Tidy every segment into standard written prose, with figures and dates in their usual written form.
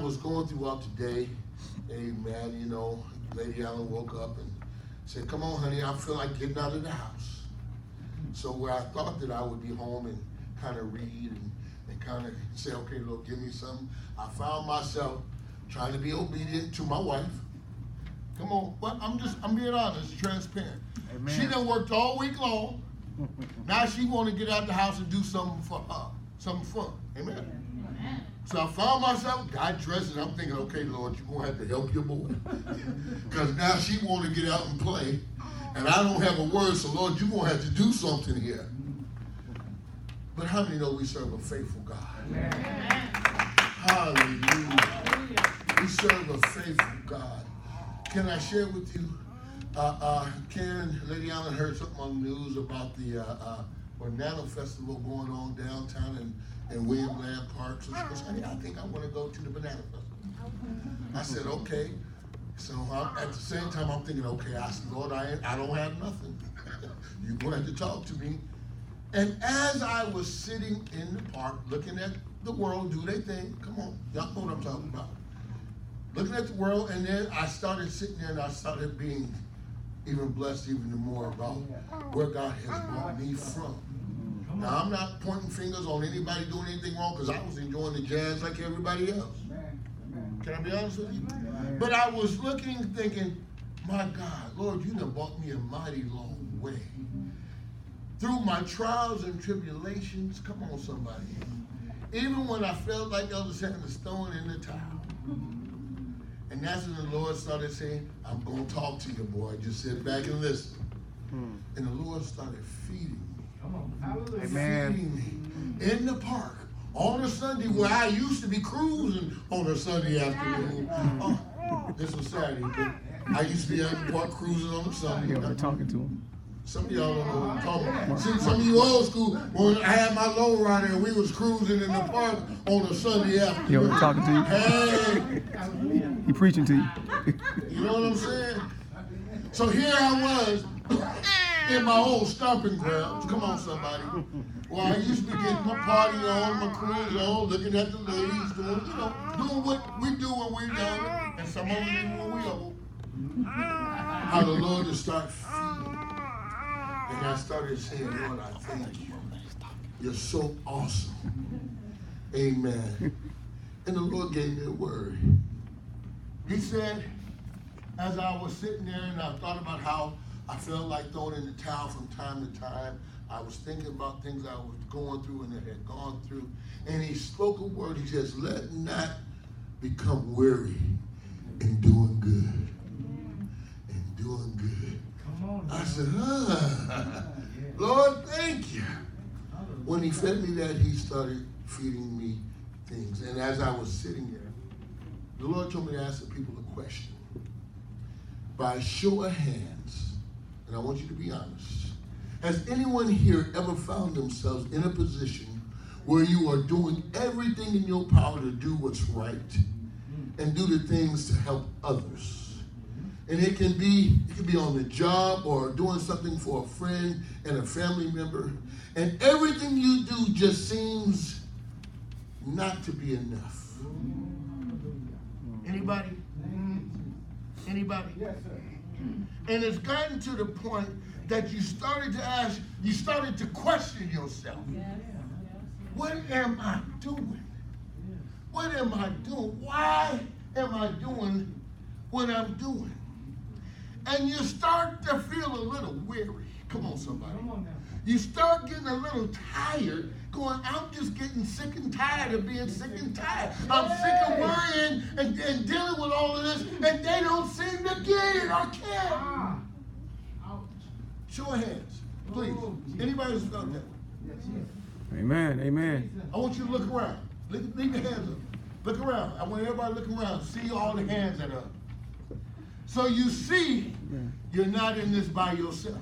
was going throughout the day, amen, you know, Lady Allen woke up and said, come on, honey, I feel like getting out of the house. So where I thought that I would be home and kind of read and kind of say, okay, Lord, give me something, I found myself trying to be obedient to my wife. Come on, well, I'm being honest, transparent. Amen. She done worked all week long. Now she want to get out the house and do something for her, something fun. Amen. Amen. So I found myself, got dressed, and I'm thinking, okay, Lord, you're going to have to help your boy. Because now she want to get out and play, and I don't have a word, so Lord, you're going to have to do something here. But how many know we serve a faithful God? Amen. Hallelujah. We serve a faithful God. Can I share with you, Karen, Lady Allen heard something on the news about the Nano Festival going on downtown in William Land Park. So she goes, honey, I think I want to go to the Banana Festival. I said, okay. So at the same time, I'm thinking, okay, I said, Lord, I don't have nothing. You're going to have to talk to me. And as I was sitting in the park looking at the world do their thing, come on, y'all know what I'm talking about. Looking at the world, and then I started sitting there and I started being even blessed even more about where God has brought me from. Now, I'm not pointing fingers on anybody doing anything wrong because I was enjoying the jazz like everybody else. Can I be honest with you? But I was looking, thinking, my God, Lord, you done brought me a mighty long way. Through my trials and tribulations, come on, somebody. Even when I felt like I was having a stone in the towel. And that's when the Lord started saying, I'm going to talk to you, boy. Just sit back and listen. And the Lord started feeding me. Come on. Amen. Feeding me in the park on a Sunday where I used to be cruising on a Sunday afternoon. This was Saturday, but I used to be at the park cruising on a Sunday. Yeah, we're talking to him. Some of y'all don't know what I'm talking about. See, some of you old school, when I had my low rider and we was cruising in the park on a Sunday afternoon. Yeah, we're talking to you. Hey, He preaching to you. you know what I'm saying? So here I was in my old stomping grounds. Come on, somebody. Well, I used to be getting my party on, my cruise on, looking at the ladies, doing what we do when we're young, and some of them even when we old. How the Lord will start feeding. And I started saying, Lord, I thank you. You're so awesome. Amen. And the Lord gave me a word. He said, as I was sitting there and I thought about how I felt like throwing in the towel from time to time, I was thinking about things I was going through and that had gone through. And he spoke a word. He says, let not become weary in doing good. And doing good. I said, Lord, thank you. When he fed me that, he started feeding me things. And as I was sitting there, the Lord told me to ask the people a question. By show of hands, and I want you to be honest, has anyone here ever found themselves in a position where you are doing everything in your power to do what's right and do the things to help others? And it can be on the job or doing something for a friend and a family member. And everything you do just seems not to be enough. Anybody? Anybody? Yes, sir. And it's gotten to the point that you started to question yourself. What am I doing? What am I doing? Why am I doing what I'm doing? And you start to feel a little weary. Come on, somebody. Come on now. You start getting a little tired, going, I'm just getting sick and tired of being sick and tired. I'm sick of worrying and dealing with all of this, and they don't seem to get it or care. Show of hands, please. Anybody who's felt that way? Amen. Amen. I want you to look around. Leave your hands up. Look around. I want everybody to look around. See all the hands that are up. So you see, you're not in this by yourself.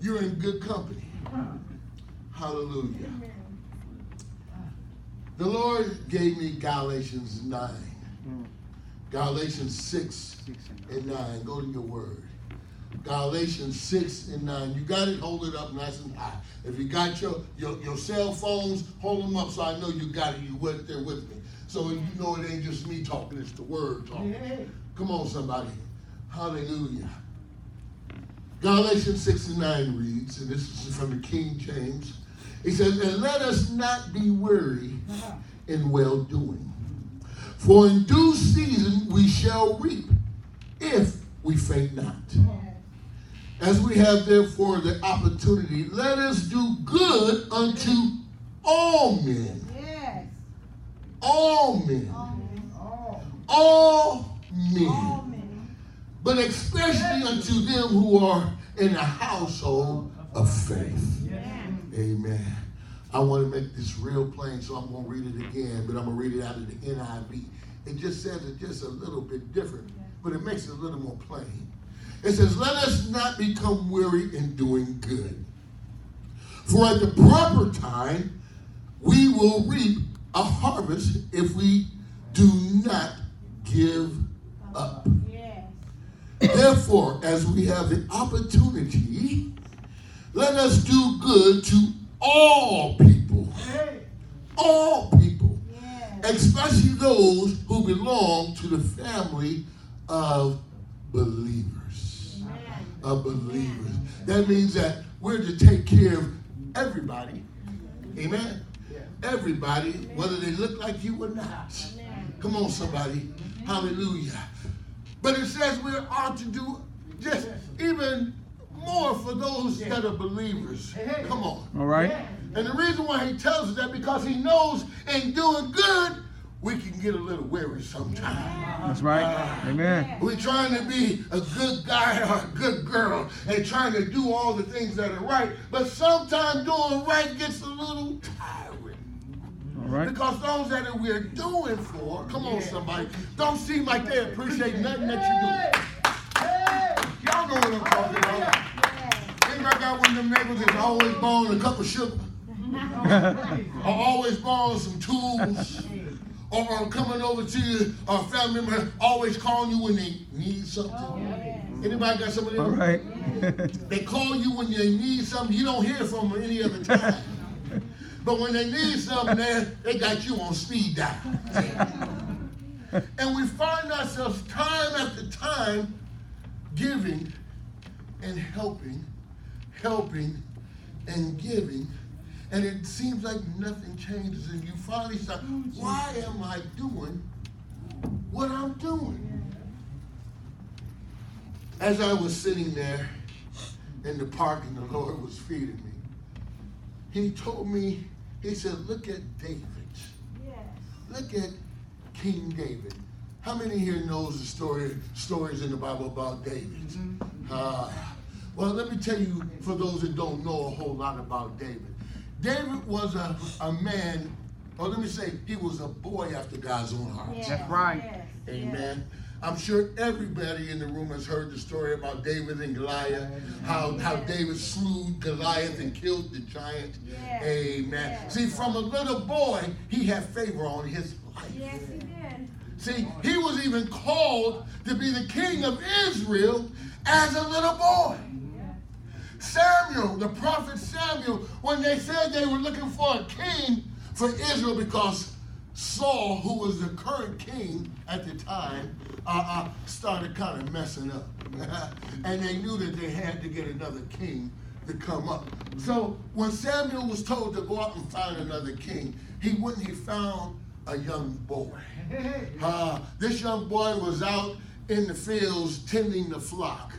You're in good company. Hallelujah. The Lord gave me Galatians 9. Galatians 6 and 9. Go to your word. Galatians 6 and 9. You got it, hold it up nice and high. If you got your cell phones, hold them up so I know you got it. You went there with me. So you know it ain't just me talking, it's the word talking. Come on, somebody. Hallelujah. Galatians 6:9 reads, and this is from the King James. He says, and let us not be weary in well-doing. For in due season we shall reap, if we faint not. As we have therefore the opportunity, let us do good unto all men. Yes. All men. All men. But especially unto them who are in the household of faith. Amen. I want to make this real plain, so I'm going to read it again, but I'm going to read it out of the NIV. It just says it just a little bit different, but it makes it a little more plain. It says, let us not become weary in doing good. For at the proper time, we will reap a harvest if we do not give up. Yes. Therefore, as we have the opportunity, let us do good to all people. All people. Yes. Especially those who belong to the family of believers. Amen. Of believers. That means that we're to take care of everybody. Amen. Everybody, whether they look like you or not. Come on, somebody. Hallelujah. But it says we ought to do just even more for those that are believers. Come on. All right. And the reason why he tells us that, because he knows in doing good, we can get a little weary sometimes. That's right. Amen. We're trying to be a good guy or a good girl and trying to do all the things that are right, but sometimes doing right gets a little tiring. All right. Because those that we're doing for, come on somebody, don't seem like they appreciate nothing that you're doing. Y'all know what I'm talking about. Anybody got one of them neighbors that's always borrowing a cup of sugar? Or always borrowing some tools? Or coming over to you, or a family member always calling you when they need something? Anybody got some of them? All right. They call you when they need something. You don't hear from them any other time. But when they need something, they got you on speed dial. And we find ourselves time after time giving and helping and giving. And it seems like nothing changes. And you finally start, why am I doing what I'm doing? As I was sitting there in the park and the Lord was feeding me, he told me, he said, look at David. Yes. Look at King David. How many here knows the stories in the Bible about David? Well, let me tell you, for those that don't know a whole lot about David. David was a man, or let me say, he was a boy after God's own heart. Yes. That's right. Yes. Amen. I'm sure everybody in the room has heard the story about David and Goliath, how David slew Goliath and killed the giant. Yes. Amen. Yes. See, from a little boy, he had favor on his life. Yes, he did. See, he was even called to be the king of Israel as a little boy. Samuel, the prophet Samuel, when they said they were looking for a king for Israel because Saul, who was the current king at the time, started kind of messing up. And they knew that they had to get another king to come up. So when Samuel was told to go out and find another king, he went and he found a young boy. This young boy was out in the fields tending the flock.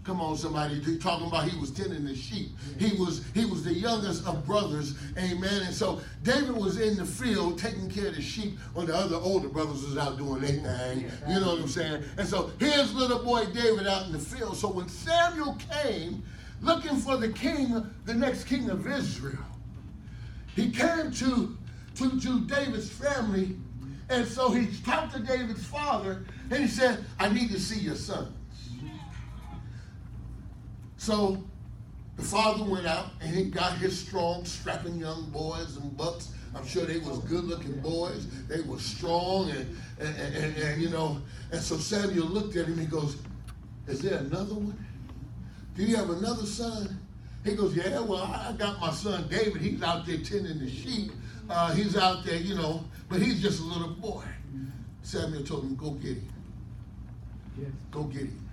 Come on, somebody, talking about he was tending the sheep. He was the youngest of brothers, amen. And so David was in the field taking care of the sheep when the other older brothers was out doing their thing. You know what I'm saying? And so here's little boy David out in the field. So when Samuel came looking for the king, the next king of Israel, he came to David's family. And so he talked to David's father and he said, I need to see your son. So the father went out and he got his strong, strapping young boys and bucks. I'm sure they was good-looking boys. They were strong and you know. And so Samuel looked at him. He goes, "Is there another one? Do you have another son?" He goes, "Yeah. Well, I got my son David. He's out there tending the sheep. he's out there, you know, but he's just a little boy. Samuel told him, go get him. Go get him.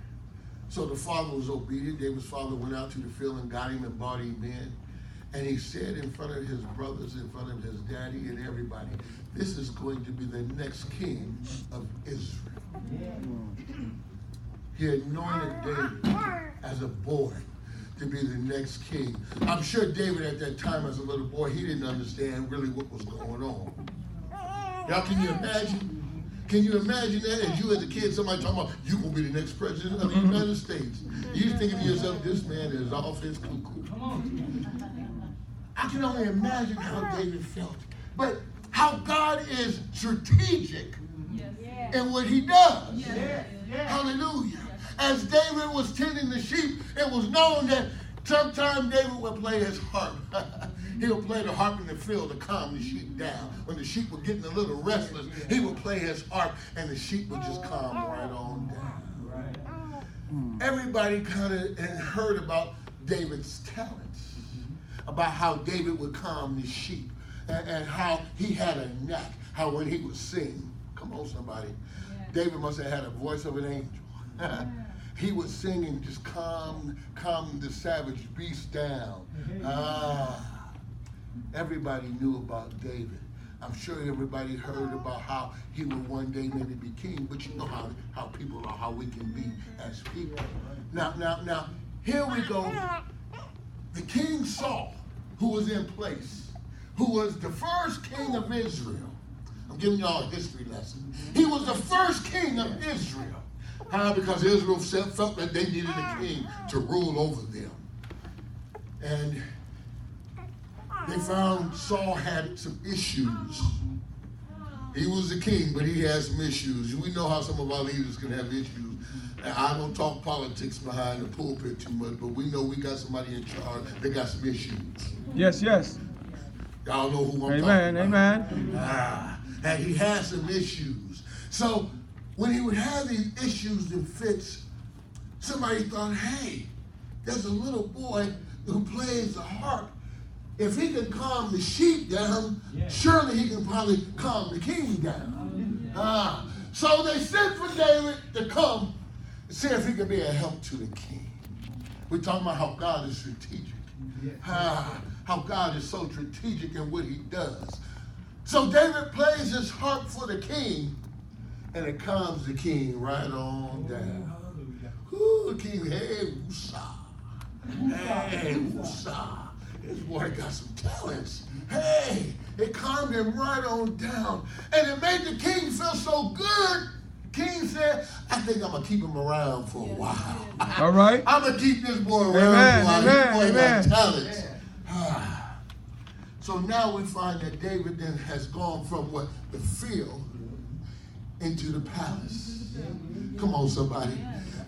So the father was obedient. David's father went out to the field and got him and brought him in. And he said in front of his brothers, in front of his daddy and everybody, this is going to be the next king of Israel. He anointed David as a boy to be the next king. I'm sure David at that time as a little boy, he didn't understand really what was going on. Y'all, can you imagine? Can you imagine that? As you as a kid, somebody talking about, you going to be the next president of the United States. You thinking to yourself, this man is off his cuckoo. I can only imagine how David felt. But how God is strategic in what he does. Hallelujah. As David was tending the sheep, it was known that sometimes David would play his harp. He would play the harp in the field to calm the sheep down. When the sheep were getting a little restless, he would play his harp and the sheep would just calm right on down. Everybody kind of heard about David's talents, about how David would calm the sheep, and how he had a knack, how when he would sing, come on somebody, David must have had a voice of an angel. He would sing and just calm the savage beast down. Everybody knew about David. I'm sure everybody heard about how he would one day maybe be king, but you know how people are, how we can be as people. Now, here we go. The King Saul, who was in place, who was the first king of Israel. I'm giving y'all a history lesson. He was the first king of Israel. How? Because Israel felt that they needed a king to rule over them. And they found Saul had some issues. He was the king, but he had some issues. We know how some of our leaders can have issues. And I don't talk politics behind the pulpit too much, but we know we got somebody in charge that got some issues. Yes, yes. Y'all know who I'm Amen, talking about. amen. And he had some issues. So when he would have these issues and fits, somebody thought, hey, there's a little boy who plays the harp. If he can calm the sheep down, surely he can probably calm the king down. So they sent for David to come and see if he could be a help to the king. We're talking about how God is strategic. How God is so strategic in what he does. So David plays his harp for the king, and it calms the king right on down. Ooh, the king, hey, woosah. Hey, woosah. This boy got some talents. Hey, it calmed him right on down. And it made the king feel so good. The king said, I think I'm going to keep him around for a while. All right. I'm going to keep this boy around for a while. This boy got Amen. talents. So now we find that David then has gone from what? The field into the palace. Come on, somebody.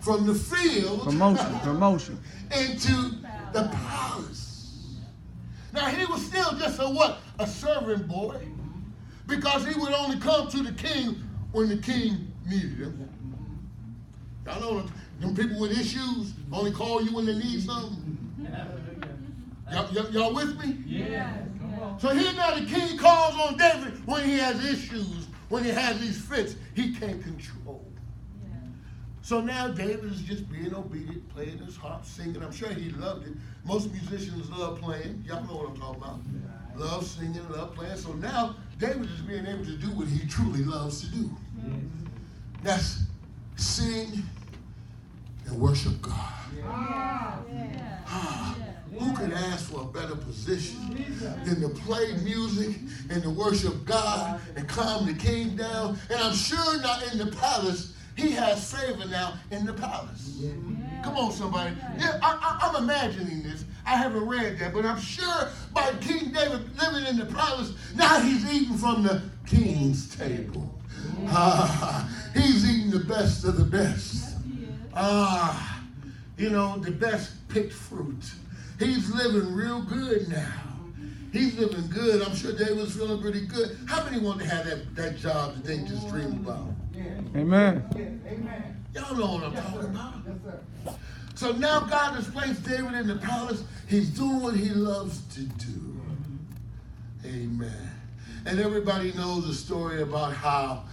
From the field Promotion. into the palace. Now he was still just a servant boy, because he would only come to the king when the king needed him. Y'all know them people with issues only call you when they need something. Y'all with me? Yeah. So here now the king calls on David when he has issues, when he has these fits he can't control. So now David is just being obedient, playing his harp, singing. I'm sure he loved it. Most musicians love playing. Y'all know what I'm talking about. Love singing, love playing. So now David is being able to do what he truly loves to do. That's sing and worship God. Who could ask for a better position than to play music and to worship God and calm the king down? And I'm sure now in the palace, he has favor now in the palace. Come on, somebody. Yeah, I'm imagining this. I haven't read that, but I'm sure by King David living in the palace, now he's eating from the king's table. He's eating the best of the best. The best picked fruit. He's living real good now. He's living good. I'm sure David's feeling pretty good. How many want to have that job that they just dream about? Amen. Y'all know what I'm talking about. So now God has placed David in the palace. He's doing what he loves to do. Amen. And everybody knows the story about how